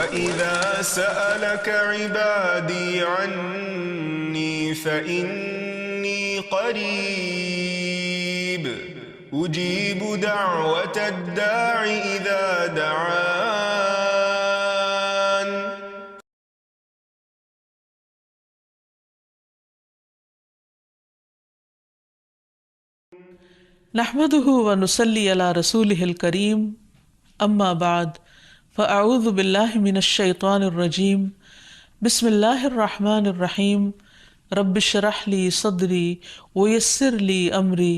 وَإِذَا سَأَلَكَ عِبَادِي عَنِّي فَإِنِّي قَرِيبٌ أُجِيبُ دَعْوَةَ الدَّاعِ إِذَا دَعَانِ. نحمده ونصلي على رسوله الكريم اما بعد فاعوذ باللہ من الشیطان الرجیم بسم اللہ الرحمن الرحیم رب اشرح لي صدری ويسر لي امری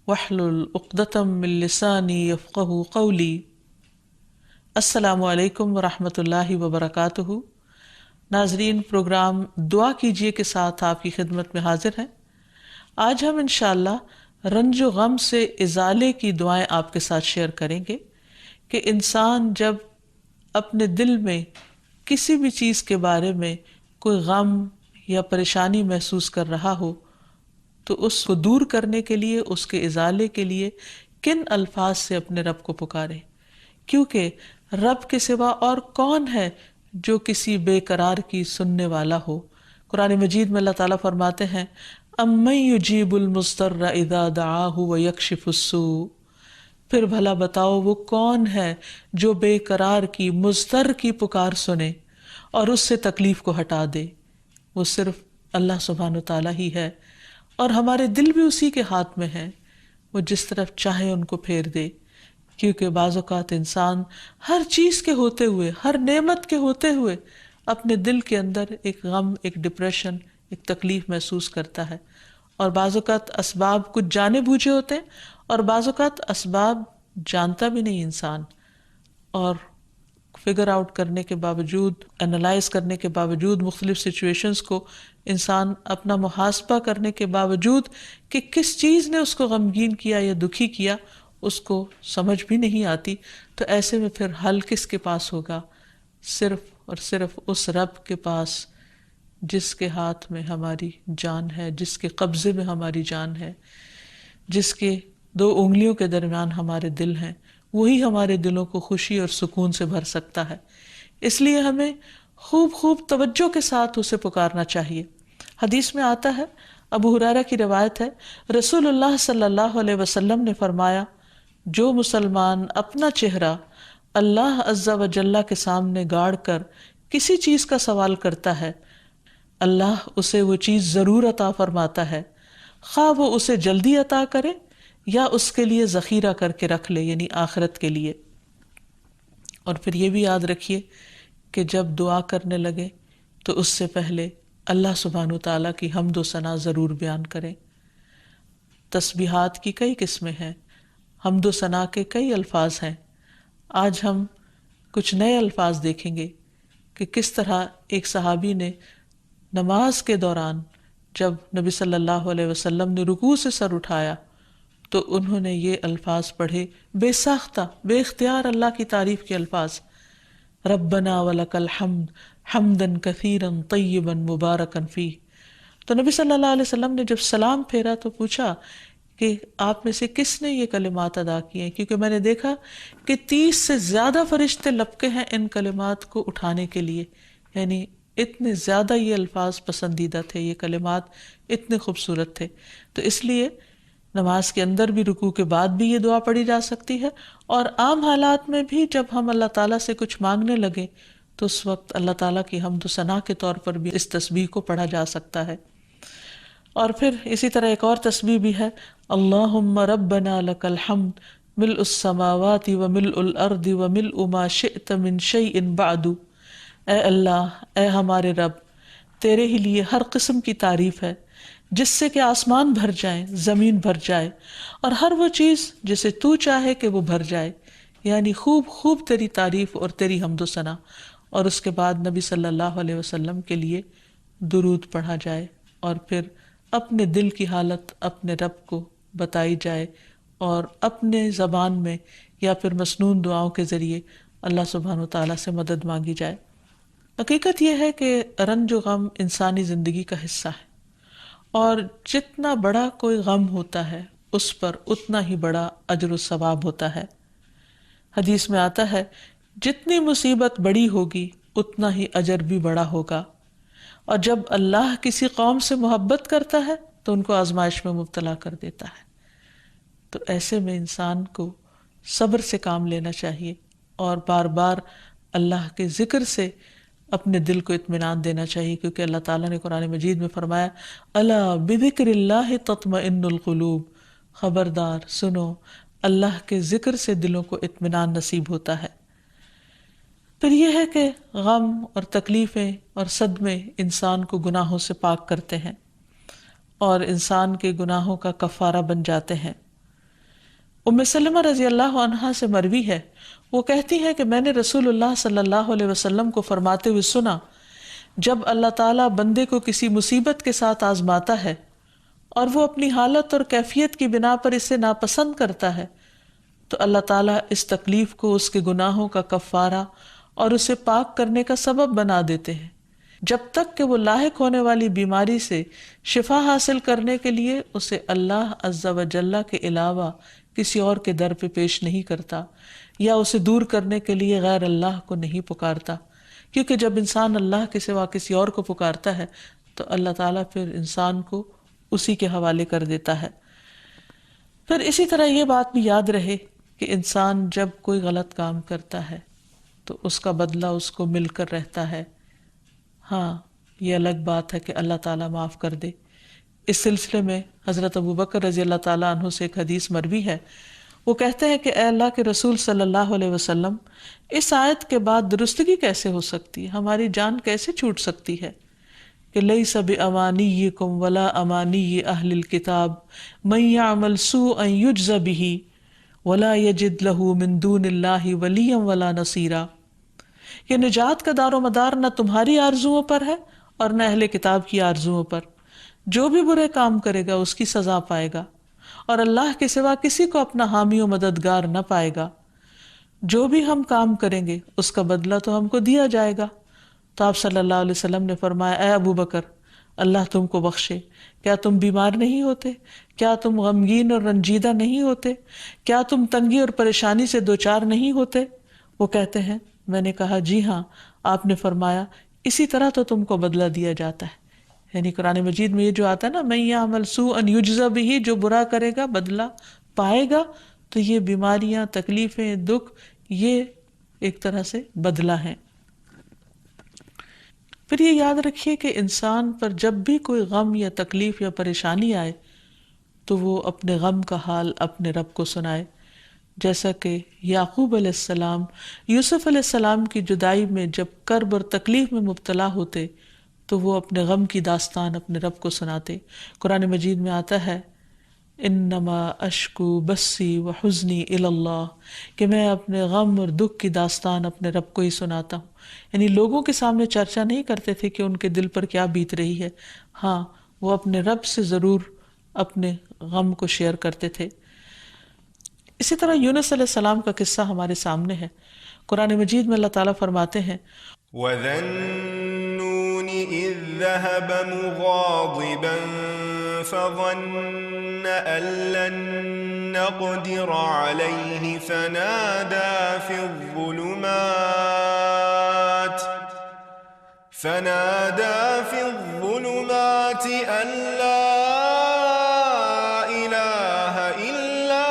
واحلل عقدۃ من لسانی یفقہوا قولی. السلام علیکم ورحمۃ اللہ وبرکاتہ. ناظرین، پروگرام دعا کیجیے کے ساتھ آپ کی خدمت میں حاضر ہیں. آج ہم انشاءاللہ رنج و غم سے ازالے کی دعائیں آپ کے ساتھ شیئر کریں گے کہ انسان جب اپنے دل میں کسی بھی چیز کے بارے میں کوئی غم یا پریشانی محسوس کر رہا ہو تو اس کو دور کرنے کے لیے، اس کے ازالے کے لیے کن الفاظ سے اپنے رب کو پکارے، کیونکہ رب کے سوا اور کون ہے جو کسی بے قرار کی سننے والا ہو. قرآن مجید میں اللہ تعالیٰ فرماتے ہیں اَمَّن يُجِيبُ الْمُضْطَرَّ إِذَا دَعَاهُ وَيَكْشِفُ السُّوءَ. پھر بھلا بتاؤ وہ کون ہے جو بے قرار کی، مضطر کی پکار سنے اور اس سے تکلیف کو ہٹا دے. وہ صرف اللہ سبحانہ وتعالیٰ ہی ہے، اور ہمارے دل بھی اسی کے ہاتھ میں ہیں. وہ جس طرف چاہے ان کو پھیر دے، کیونکہ بعض اوقات انسان ہر چیز کے ہوتے ہوئے، ہر نعمت کے ہوتے ہوئے اپنے دل کے اندر ایک غم، ایک ڈپریشن، ایک تکلیف محسوس کرتا ہے. اور بعض اوقات اسباب کچھ جانے بوجھے ہوتے ہیں، اور بعض اوقات اسباب جانتا بھی نہیں انسان، اور فگر آؤٹ کرنے کے باوجود، انالائز کرنے کے باوجود، مختلف سچویشنز کو انسان اپنا محاسبہ کرنے کے باوجود کہ کس چیز نے اس کو غمگین کیا یا دکھی کیا اس کو سمجھ بھی نہیں آتی. تو ایسے میں پھر حل کس کے پاس ہوگا؟ صرف اور صرف اس رب کے پاس جس کے ہاتھ میں ہماری جان ہے، جس کے قبضے میں ہماری جان ہے، جس کے 2 انگلیوں کے درمیان ہمارے دل ہیں. وہی ہمارے دلوں کو خوشی اور سکون سے بھر سکتا ہے. اس لیے ہمیں خوب خوب توجہ کے ساتھ اسے پکارنا چاہیے. حدیث میں آتا ہے، ابو ہریرہ کی روایت ہے، رسول اللہ صلی اللہ علیہ وسلم نے فرمایا، جو مسلمان اپنا چہرہ اللہ عز و جل کے سامنے گاڑ کر کسی چیز کا سوال کرتا ہے، اللہ اسے وہ چیز ضرور عطا فرماتا ہے، خواہ وہ اسے جلدی عطا کرے یا اس کے لیے ذخیرہ کر کے رکھ لے، یعنی آخرت کے لیے. اور پھر یہ بھی یاد رکھیے کہ جب دعا کرنے لگے تو اس سے پہلے اللہ سبحانہ وتعالیٰ کی حمد و ثنا ضرور بیان کریں. تسبیحات کی کئی قسمیں ہیں، حمد و ثنا کے کئی الفاظ ہیں. آج ہم کچھ نئے الفاظ دیکھیں گے کہ کس طرح ایک صحابی نے نماز کے دوران جب نبی صلی اللہ علیہ وسلم نے رکوع سے سر اٹھایا تو انہوں نے یہ الفاظ پڑھے، بے ساختہ، بے اختیار اللہ کی تعریف کے الفاظ، ربنا ولک الحمد حمدا کثیرا طیبا مبارکا فیہ. تو نبی صلی اللہ علیہ وسلم نے جب سلام پھیرا تو پوچھا کہ آپ میں سے کس نے یہ کلمات ادا کیے ہیں، کیونکہ میں نے دیکھا کہ 30 سے زیادہ فرشتے لپکے ہیں ان کلمات کو اٹھانے کے لیے. یعنی اتنے زیادہ یہ الفاظ پسندیدہ تھے، یہ کلمات اتنے خوبصورت تھے. تو اس لیے نماز کے اندر بھی، رکوع کے بعد بھی یہ دعا پڑھی جا سکتی ہے، اور عام حالات میں بھی جب ہم اللہ تعالیٰ سے کچھ مانگنے لگیں تو اس وقت اللہ تعالیٰ کی حمد و ثنا کے طور پر بھی اس تسبیح کو پڑھا جا سکتا ہے. اور پھر اسی طرح ایک اور تسبیح بھی ہے، اللہم ربنا لک الحمد ملء السماوات وملء الارض وملء ما شئت من شیء بعد. اے اللہ، اے ہمارے رب، تیرے ہی لیے ہر قسم کی تعریف ہے جس سے کہ آسمان بھر جائیں، زمین بھر جائے، اور ہر وہ چیز جسے تو چاہے کہ وہ بھر جائے. یعنی خوب خوب تیری تعریف اور تیری حمد و ثنا. اور اس کے بعد نبی صلی اللہ علیہ وسلم کے لیے درود پڑھا جائے، اور پھر اپنے دل کی حالت اپنے رب کو بتائی جائے، اور اپنے زبان میں یا پھر مسنون دعاؤں کے ذریعے اللہ سبحانہ وتعالیٰ سے مدد مانگی جائے. حقیقت یہ ہے کہ رنج و غم انسانی زندگی کا حصہ ہے، اور جتنا بڑا کوئی غم ہوتا ہے اس پر اتنا ہی بڑا اجر و ثواب ہوتا ہے. حدیث میں آتا ہے، جتنی مصیبت بڑی ہوگی اتنا ہی اجر بھی بڑا ہوگا۔ اور جب اللہ کسی قوم سے محبت کرتا ہے تو ان کو آزمائش میں مبتلا کر دیتا ہے۔ تو ایسے میں انسان کو صبر سے کام لینا چاہیے اور بار بار اللہ کے ذکر سے اپنے دل کو اطمینان دینا چاہیے، کیونکہ اللہ تعالیٰ نے قرآن مجید میں فرمایا الا بذکر اللہ تطمئن القلوب، خبردار سنو، اللہ کے ذکر سے دلوں کو اطمینان نصیب ہوتا ہے۔ پھر یہ ہے کہ غم اور تکلیفیں اور صدمے انسان کو گناہوں سے پاک کرتے ہیں اور انسان کے گناہوں کا کفارہ بن جاتے ہیں۔ ام سلمہ رضی اللہ عنہا سے مروی ہے، وہ کہتی ہیں کہ میں نے رسول اللہ صلی اللہ علیہ وسلم کو فرماتے ہوئے سنا، جب اللہ تعالیٰ بندے کو کسی مصیبت کے ساتھ آزماتا ہے اور وہ اپنی حالت اور کیفیت کی بنا پر اسے ناپسند کرتا ہے تو اللہ تعالیٰ اس تکلیف کو اس کے گناہوں کا کفارہ اور اسے پاک کرنے کا سبب بنا دیتے ہیں، جب تک کہ وہ لاحق ہونے والی بیماری سے شفا حاصل کرنے کے لیے اسے اللہ عز و جل کے علاوہ کسی اور کے در پہ پیش نہیں کرتا یا اسے دور کرنے کے لیے غیر اللہ کو نہیں پکارتا، کیونکہ جب انسان اللہ کے سوا کسی اور کو پکارتا ہے تو اللہ تعالیٰ پھر انسان کو اسی کے حوالے کر دیتا ہے۔ پھر اسی طرح یہ بات بھی یاد رہے کہ انسان جب کوئی غلط کام کرتا ہے تو اس کا بدلہ اس کو مل کر رہتا ہے۔ ہاں، یہ الگ بات ہے کہ اللہ تعالیٰ معاف کر دے۔ اس سلسلے میں حضرت ابوبکر رضی اللہ تعالیٰ عنہ سے ایک حدیث مروی ہے، وہ کہتے ہیں کہ اے اللہ کے رسول صلی اللہ علیہ وسلم، اس آیت کے بعد درستگی کیسے ہو سکتی ہے؟ ہماری جان کیسے چھوٹ سکتی ہے کہ لیس بامانیکم ولا امانی اہل الکتاب من یعمل سوءا یجز بہ ولا یجد لہ من دون اللہ ولیا ولا نصیرا، کہ نجات کا دار و مدار نہ تمہاری آرزوؤں پر ہے اور نہ اہل کتاب کی آرزوؤں پر، جو بھی برے کام کرے گا اس کی سزا پائے گا اور اللہ کے سوا کسی کو اپنا حامی و مددگار نہ پائے گا۔ جو بھی ہم کام کریں گے اس کا بدلہ تو ہم کو دیا جائے گا۔ تو آپ صلی اللہ علیہ وسلم نے فرمایا، اے ابو بکر، اللہ تم کو بخشے، کیا تم بیمار نہیں ہوتے؟ کیا تم غمگین اور رنجیدہ نہیں ہوتے؟ کیا تم تنگی اور پریشانی سے دوچار نہیں ہوتے؟ وہ کہتے ہیں، میں نے کہا جی ہاں۔ آپ نے فرمایا، اسی طرح تو تم کو بدلہ دیا جاتا ہے۔ یعنی قرآن مجید میں یہ جو آتا ہے نا، من یعمل سوءا یجز بہ، جو برا کرے گا بدلہ پائے گا، تو یہ بیماریاں، تکلیفیں، دکھ، یہ ایک طرح سے بدلہ ہیں۔ پھر یہ یاد رکھیے کہ انسان پر جب بھی کوئی غم یا تکلیف یا پریشانی آئے تو وہ اپنے غم کا حال اپنے رب کو سنائے، جیسا کہ یعقوب علیہ السلام یوسف علیہ السلام کی جدائی میں جب کرب اور تکلیف میں مبتلا ہوتے تو وہ اپنے غم کی داستان اپنے رب کو سناتے۔ قرآن مجید میں آتا ہے، انما اشکو بسی وحزنی الی اللہ، کہ میں اپنے غم اور دکھ کی داستان اپنے رب کو ہی سناتا ہوں۔ یعنی لوگوں کے سامنے چرچا نہیں کرتے تھے کہ ان کے دل پر کیا بیت رہی ہے، ہاں وہ اپنے رب سے ضرور اپنے غم کو شیئر کرتے تھے۔ اسی طرح یونس علیہ السلام کا قصہ ہمارے سامنے ہے۔ قرآن مجید میں اللہ تعالیٰ فرماتے ہیں، وَذَا النُّونِ إِذ ذَّهَبَ مُغَاضِبًا فَظَنَّ أَن لَّن نَّقْدِرَ عَلَيْهِ فَنَادَىٰ فِي الظُّلُمَاتِ أَن لَّا إِلَٰهَ إِلَّا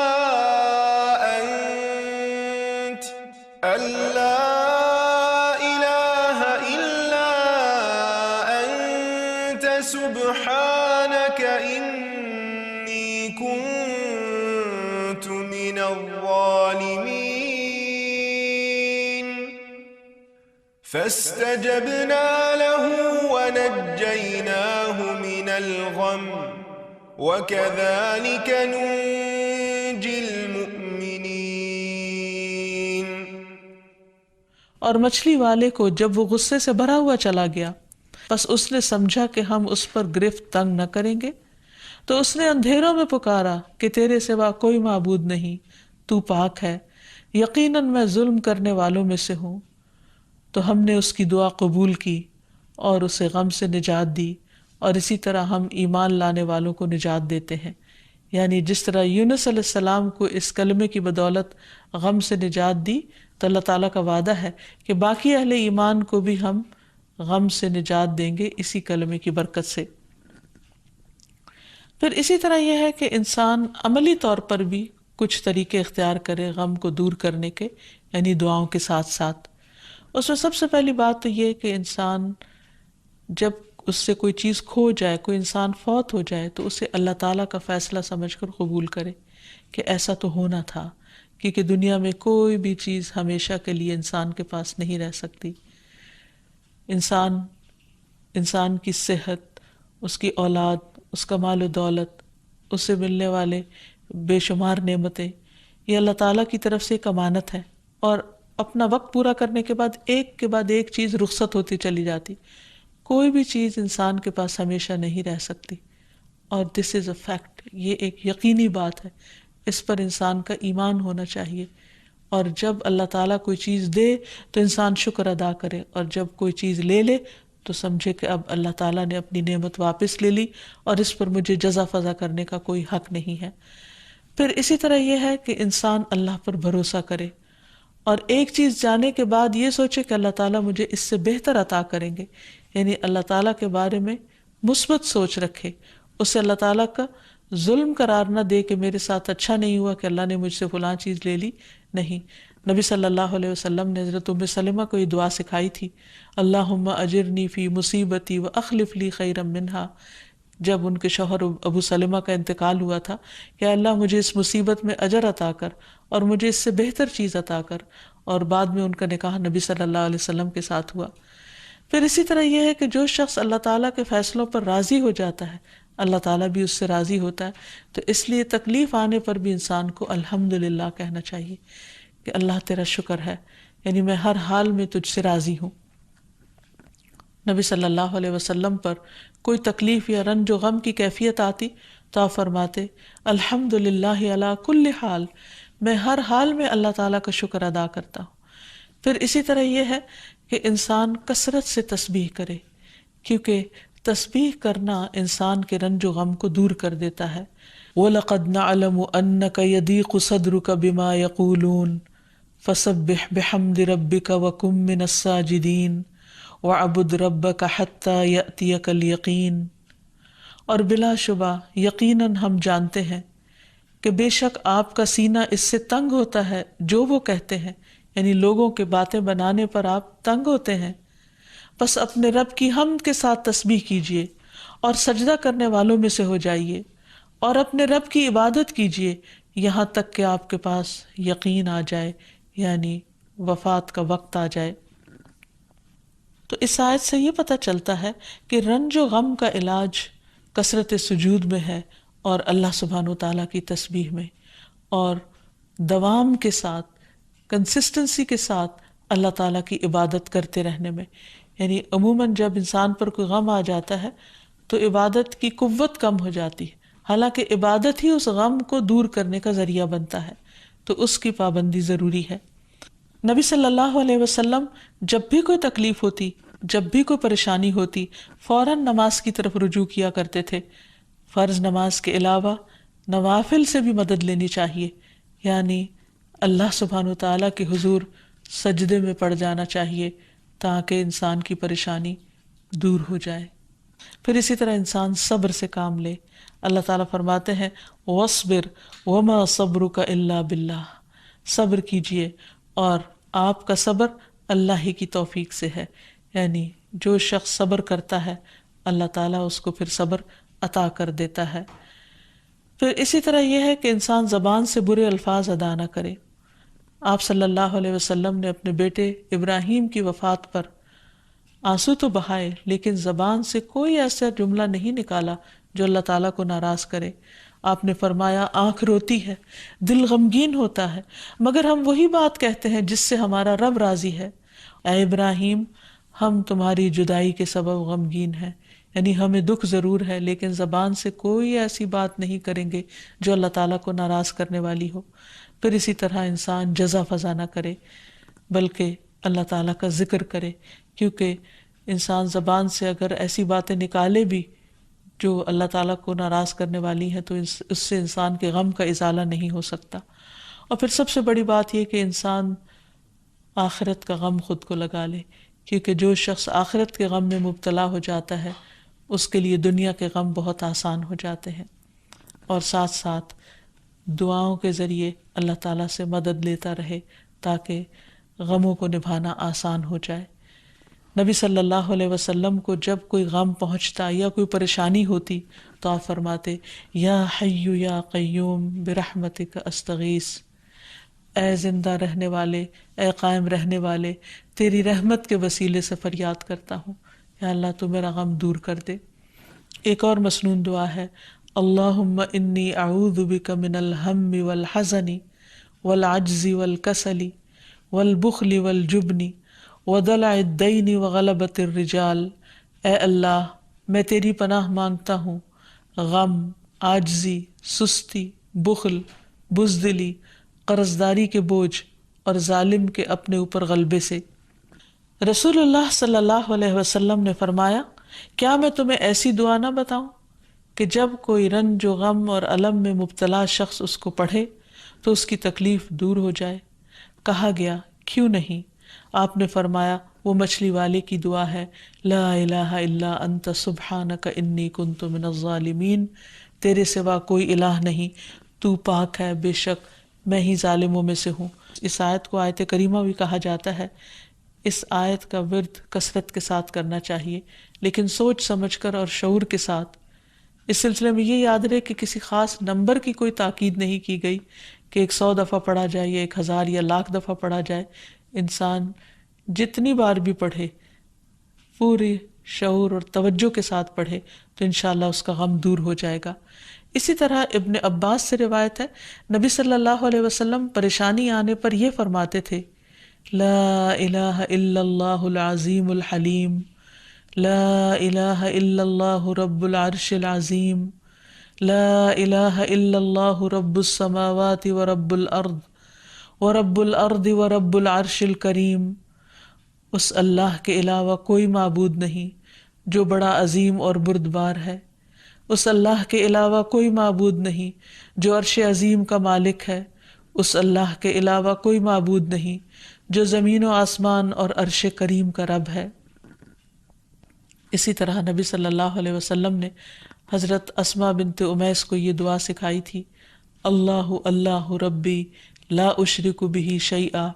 أَنتَ سبحانك إني كنت من الظالمين فاستجبنا له ونجيناه من الغم وكذلك ننجي المؤمنين۔ اور مچھلی والے کو جب وہ غصے سے بھرا ہوا چلا گیا، بس اس نے سمجھا کہ ہم اس پر گرفت تنگ نہ کریں گے، تو اس نے اندھیروں میں پکارا کہ تیرے سوا کوئی معبود نہیں، تو پاک ہے، یقیناً میں ظلم کرنے والوں میں سے ہوں۔ تو ہم نے اس کی دعا قبول کی اور اسے غم سے نجات دی، اور اسی طرح ہم ایمان لانے والوں کو نجات دیتے ہیں۔ یعنی جس طرح یونس علیہ السلام کو اس کلمے کی بدولت غم سے نجات دی، تو اللہ تعالیٰ کا وعدہ ہے کہ باقی اہل ایمان کو بھی ہم غم سے نجات دیں گے اسی کلمے کی برکت سے۔ پھر اسی طرح یہ ہے کہ انسان عملی طور پر بھی کچھ طریقے اختیار کرے غم کو دور کرنے کے، یعنی دعاؤں کے ساتھ ساتھ۔ اس میں سب سے پہلی بات تو یہ کہ انسان جب اس سے کوئی چیز کھو جائے، کوئی انسان فوت ہو جائے، تو اسے اللہ تعالیٰ کا فیصلہ سمجھ کر قبول کرے کہ ایسا تو ہونا تھا، کیونکہ دنیا میں کوئی بھی چیز ہمیشہ کے لیے انسان کے پاس نہیں رہ سکتی۔ انسان کی صحت، اس کی اولاد، اس کا مال و دولت، اس سے ملنے والے بے شمار نعمتیں، یہ اللہ تعالیٰ کی طرف سے ایک امانت ہے، اور اپنا وقت پورا کرنے کے بعد ایک کے بعد ایک چیز رخصت ہوتی چلی جاتی۔ کوئی بھی چیز انسان کے پاس ہمیشہ نہیں رہ سکتی، اور دس از اے فیکٹ، یہ ایک یقینی بات ہے، اس پر انسان کا ایمان ہونا چاہیے۔ اور جب اللہ تعالیٰ کوئی چیز دے تو انسان شکر ادا کرے، اور جب کوئی چیز لے لے تو سمجھے کہ اب اللہ تعالیٰ نے اپنی نعمت واپس لے لی اور اس پر مجھے جزا فضا کرنے کا کوئی حق نہیں ہے۔ پھر اسی طرح یہ ہے کہ انسان اللہ پر بھروسہ کرے، اور ایک چیز جانے کے بعد یہ سوچے کہ اللہ تعالیٰ مجھے اس سے بہتر عطا کریں گے، یعنی اللہ تعالیٰ کے بارے میں مثبت سوچ رکھے، اسے اللہ تعالیٰ کا ظلم قرار نہ دے کہ میرے ساتھ اچھا نہیں ہوا کہ اللہ نے مجھ سے فلاں چیز لے لی۔ نہیں، نبی صلی اللہ علیہ وسلم نے حضرت ام سلمہ کو یہ دعا سکھائی تھی، اللہم اجرنی فی مصیبتی واخلف لی خیرا منہا، جب ان کے شوہر ابو سلمہ کا انتقال ہوا تھا کہ اللہ مجھے اس مصیبت میں اجر عطا کر اور مجھے اس سے بہتر چیز عطا کر، اور بعد میں ان کا نکاح نبی صلی اللہ علیہ وسلم کے ساتھ ہوا۔ پھر اسی طرح یہ ہے کہ جو شخص اللہ تعالیٰ کے فیصلوں پر راضی ہو جاتا ہے، اللہ تعالیٰ بھی اس سے راضی ہوتا ہے، تو اس لیے تکلیف آنے پر بھی انسان کو الحمدللہ کہنا چاہیے کہ اللہ تیرا شکر ہے، یعنی میں ہر حال میں تجھ سے راضی ہوں۔ نبی صلی اللہ علیہ وسلم پر کوئی تکلیف یا رنج و غم کی کیفیت آتی تو آپ فرماتے الحمدللہ علی کل حال، میں ہر حال میں اللہ تعالیٰ کا شکر ادا کرتا ہوں۔ پھر اسی طرح یہ ہے کہ انسان کثرت سے تسبیح کرے، کیونکہ تسبیح کرنا انسان کے رنج و غم کو دور کر دیتا ہے۔ وَلَقَدْ نَعْلَمُ أَنَّكَ يَضِيقُ صَدْرُكَ بِمَا يَقُولُونَ فَسَبِّحْ بِحَمْدِ رَبِّكَ وَكُن مِّنَ السَّاجِدِينَ وَاعْبُدْ رَبَّكَ حَتَّى يَأْتِيَكَ الْيَقِينُ، اور بلا شبہ یقیناً ہم جانتے ہیں کہ بے شک آپ کا سینہ اس سے تنگ ہوتا ہے جو وہ کہتے ہیں، یعنی لوگوں کے باتیں بنانے پر آپ تنگ ہوتے ہیں، بس اپنے رب کی حمد کے ساتھ تسبیح کیجیے اور سجدہ کرنے والوں میں سے ہو جائیے، اور اپنے رب کی عبادت کیجیے یہاں تک کہ آپ کے پاس یقین آ جائے، یعنی وفات کا وقت آ جائے۔ تو اس آیت سے یہ پتہ چلتا ہے کہ رنج و غم کا علاج کثرت سجود میں ہے، اور اللہ سبحانہ وتعالیٰ کی تسبیح میں، اور دوام کے ساتھ، کنسسٹنسی کے ساتھ اللہ تعالیٰ کی عبادت کرتے رہنے میں۔ یعنی عموماً جب انسان پر کوئی غم آ جاتا ہے تو عبادت کی قوت کم ہو جاتی ہے، حالانکہ عبادت ہی اس غم کو دور کرنے کا ذریعہ بنتا ہے، تو اس کی پابندی ضروری ہے۔ نبی صلی اللہ علیہ وسلم جب بھی کوئی تکلیف ہوتی، جب بھی کوئی پریشانی ہوتی، فوراً نماز کی طرف رجوع کیا کرتے تھے۔ فرض نماز کے علاوہ نوافل سے بھی مدد لینی چاہیے، یعنی اللہ سبحانہ وتعالیٰ کے حضور سجدے میں پڑ جانا چاہیے تاکہ انسان کی پریشانی دور ہو جائے۔ پھر اسی طرح انسان صبر سے کام لے۔ اللہ تعالیٰ فرماتے ہیں وَاصْبِرْ وَمَا صَبْرُكَ إِلَّا بِاللَّهِ، صبر کیجئے اور آپ کا صبر اللہ ہی کی توفیق سے ہے، یعنی جو شخص صبر کرتا ہے اللہ تعالیٰ اس کو پھر صبر عطا کر دیتا ہے۔ پھر اسی طرح یہ ہے کہ انسان زبان سے برے الفاظ ادا نہ کرے۔ آپ صلی اللہ علیہ وسلم نے اپنے بیٹے ابراہیم کی وفات پر آنسو تو بہائے، لیکن زبان سے کوئی ایسا جملہ نہیں نکالا جو اللہ تعالیٰ کو ناراض کرے۔ آپ نے فرمایا آنکھ روتی ہے، دل غمگین ہوتا ہے، مگر ہم وہی بات کہتے ہیں جس سے ہمارا رب راضی ہے۔ اے ابراہیم، ہم تمہاری جدائی کے سبب غمگین ہیں، یعنی ہمیں دکھ ضرور ہے لیکن زبان سے کوئی ایسی بات نہیں کریں گے جو اللہ تعالیٰ کو ناراض کرنے والی ہو۔ پھر اسی طرح انسان جزا فضا نہ کرے بلکہ اللہ تعالیٰ کا ذکر کرے، کیونکہ انسان زبان سے اگر ایسی باتیں نکالے بھی جو اللہ تعالیٰ کو ناراض کرنے والی ہیں، تو اس سے انسان کے غم کا ازالہ نہیں ہو سکتا۔ اور پھر سب سے بڑی بات یہ کہ انسان آخرت کا غم خود کو لگا لے، کیونکہ جو شخص آخرت کے غم میں مبتلا ہو جاتا ہے اس کے لیے دنیا کے غم بہت آسان ہو جاتے ہیں۔ اور ساتھ ساتھ دعاؤں کے ذریعے اللہ تعالیٰ سے مدد لیتا رہے تاکہ غموں کو نبھانا آسان ہو جائے۔ نبی صلی اللہ علیہ وسلم کو جب کوئی غم پہنچتا یا کوئی پریشانی ہوتی تو آپ فرماتے، یا حی یا قیوم برحمتک استغیث، اے زندہ رہنے والے، اے قائم رہنے والے، تیری رحمت کے وسیلے سے فریاد کرتا ہوں، یا اللہ تو میرا غم دور کر دے۔ ایک اور مسنون دعا ہے، اللہم انی اعوذ بک من الہم والحزن والعجز والکسل والبخل والجبن ودلع الدین وغلبۃ الرجال۔ اے اللہ میں تیری پناہ مانگتا ہوں غم، عاجزی، سستی، بخل، بزدلی، قرضداری کے بوجھ اور ظالم کے اپنے اوپر غلبے سے۔ رسول اللہ صلی اللہ علیہ وسلم نے فرمایا، کیا میں تمہیں ایسی دعا نہ بتاؤں کہ جب کوئی رنج و غم اور الم میں مبتلا شخص اس کو پڑھے تو اس کی تکلیف دور ہو جائے؟ کہا گیا کیوں نہیں؟ آپ نے فرمایا وہ مچھلی والے کی دعا ہے، لا الہ الا انت سبحانک انی کنت من الظالمین، تیرے سوا کوئی الہ نہیں، تو پاک ہے، بے شک میں ہی ظالموں میں سے ہوں۔ اس آیت کو آیت کریمہ بھی کہا جاتا ہے۔ اس آیت کا ورد کثرت کے ساتھ کرنا چاہیے، لیکن سوچ سمجھ کر اور شعور کے ساتھ۔ اس سلسلے میں یہ یاد رہے کہ کسی خاص نمبر کی کوئی تاکید نہیں کی گئی کہ 100 دفعہ پڑھا جائے یا 1000 یا لاکھ دفعہ پڑھا جائے۔ انسان جتنی بار بھی پڑھے، پوری شعور اور توجہ کے ساتھ پڑھے تو انشاءاللہ اس کا غم دور ہو جائے گا۔ اسی طرح ابن عباس سے روایت ہے، نبی صلی اللہ علیہ وسلم پریشانی آنے پر یہ فرماتے تھے، لا الہ الا اللہ العظیم الحلیم، لا الہ الا اللہ رب العرش العظیم، لا الہ الا اللہ رب السماوات ورب الارض ورب الارض ورب العرش الکریم۔ اس اللہ کے علاوہ کوئی معبود نہیں جو بڑا عظیم اور بردبار ہے، اس اللہ کے علاوہ کوئی معبود نہیں جو عرش عظیم کا مالک ہے، اس اللہ کے علاوہ کوئی معبود نہیں جو زمین و آسمان اور عرش کریم کا رب ہے۔ اسی طرح نبی صلی اللہ علیہ وسلم نے حضرت اسماء بنت امیس کو یہ دعا سکھائی تھی، اللہ اللہ ربی لا اشرک بہ شیئا،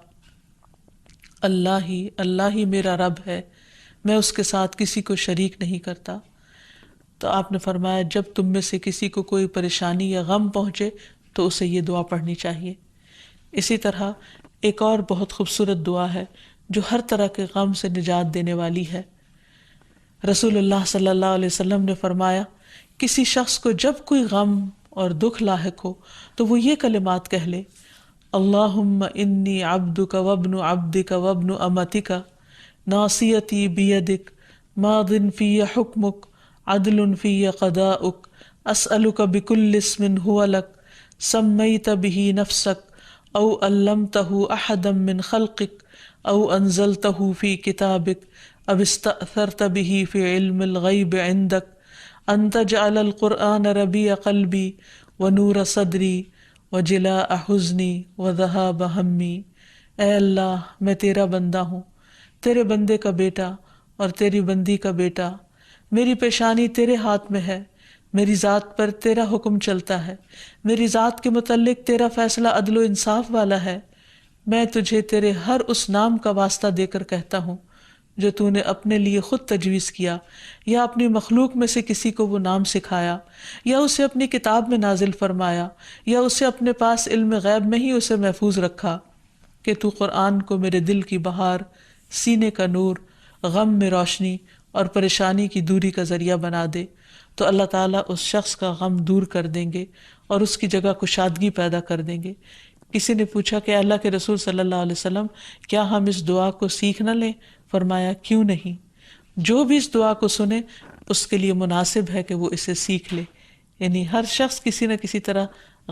اللہ ہی میرا رب ہے، میں اس کے ساتھ کسی کو شریک نہیں کرتا۔ تو آپ نے فرمایا جب تم میں سے کسی کو کوئی پریشانی یا غم پہنچے تو اسے یہ دعا پڑھنی چاہیے۔ اسی طرح ایک اور بہت خوبصورت دعا ہے جو ہر طرح کے غم سے نجات دینے والی ہے۔ رسول اللہ صلی اللہ علیہ وسلم نے فرمایا کسی شخص کو جب کوئی غم اور دکھ لاحق ہو تو وہ یہ کلمات کہہ لے، اللہم انی عبدک وابن عبدک وابن امتک ناصیتی بیدک ماض فی حکمک عدل فی قضاؤک اسألک بکل اسم هو لک سمیت بہ نفسک او علمتہ احدا من خلقک او انزلتہ فی کتابک او استأثرت بہ فی علم الغیب عندک ان تجعل القرآن ربیع قلبی ونور صدری وجلاء حزنی وذہاب ہمی۔ اے اللہ میں تیرا بندہ ہوں، تیرے بندے کا بیٹا اور تیری بندی کا بیٹا، میری پیشانی تیرے ہاتھ میں ہے، میری ذات پر تیرا حکم چلتا ہے، میری ذات کے متعلق تیرا فیصلہ عدل و انصاف والا ہے۔ میں تجھے تیرے ہر اس نام کا واسطہ دے کر کہتا ہوں جو تو نے اپنے لیے خود تجویز کیا یا اپنی مخلوق میں سے کسی کو وہ نام سکھایا یا اسے اپنی کتاب میں نازل فرمایا یا اسے اپنے پاس علم غیب میں ہی اسے محفوظ رکھا، کہ تو قرآن کو میرے دل کی بہار، سینے کا نور، غم میں روشنی اور پریشانی کی دوری کا ذریعہ بنا دے، تو اللہ تعالیٰ اس شخص کا غم دور کر دیں گے اور اس کی جگہ کشادگی پیدا کر دیں گے۔ کسی نے پوچھا کہ اللہ کے رسول صلی اللہ علیہ وسلم کیا ہم اس دعا کو سیکھ نہ لیں؟ فرمایا کیوں نہیں، جو بھی اس دعا کو سنے اس کے لیے مناسب ہے کہ وہ اسے سیکھ لے۔ یعنی ہر شخص کسی نہ کسی طرح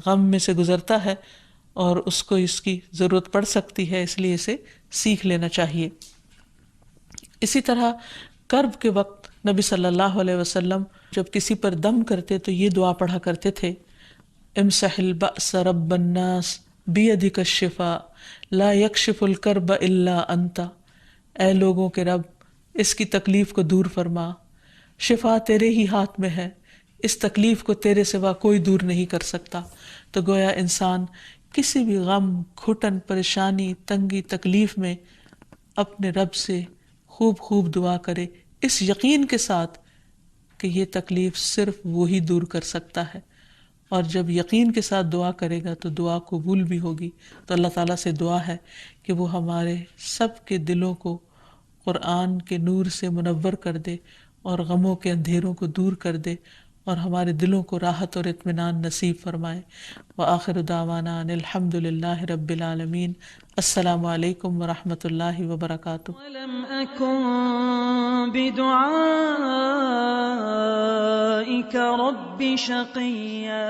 غم میں سے گزرتا ہے اور اس کو اس کی ضرورت پڑ سکتی ہے، اس لیے اسے سیکھ لینا چاہیے۔ اسی طرح کرب کے وقت نبی صلی اللہ علیہ وسلم جب کسی پر دم کرتے تو یہ دعا پڑھا کرتے تھے، امسح البأس رب الناس بیدک الشفاء لا یکشف الکرب الا انت، اے لوگوں کے رب اس کی تکلیف کو دور فرما، شفا تیرے ہی ہاتھ میں ہے، اس تکلیف کو تیرے سوا کوئی دور نہیں کر سکتا۔ تو گویا انسان کسی بھی غم، گھٹن، پریشانی، تنگی، تکلیف میں اپنے رب سے خوب خوب دعا کرے، اس یقین کے ساتھ کہ یہ تکلیف صرف وہی دور کر سکتا ہے، اور جب یقین کے ساتھ دعا کرے گا تو دعا قبول بھی ہوگی۔ تو اللہ تعالیٰ سے دعا ہے کہ وہ ہمارے سب کے دلوں کو قرآن کے نور سے منور کر دے اور غموں کے اندھیروں کو دور کر دے اور ہمارے دلوں کو راحت اور اطمینان نصیب فرمائے۔ وآخر دعوانا ان الحمد للہ رب العالمین۔ السلام علیکم ورحمۃ اللہ وبرکاتہ۔ ولم أكن بدعائك رب شقيا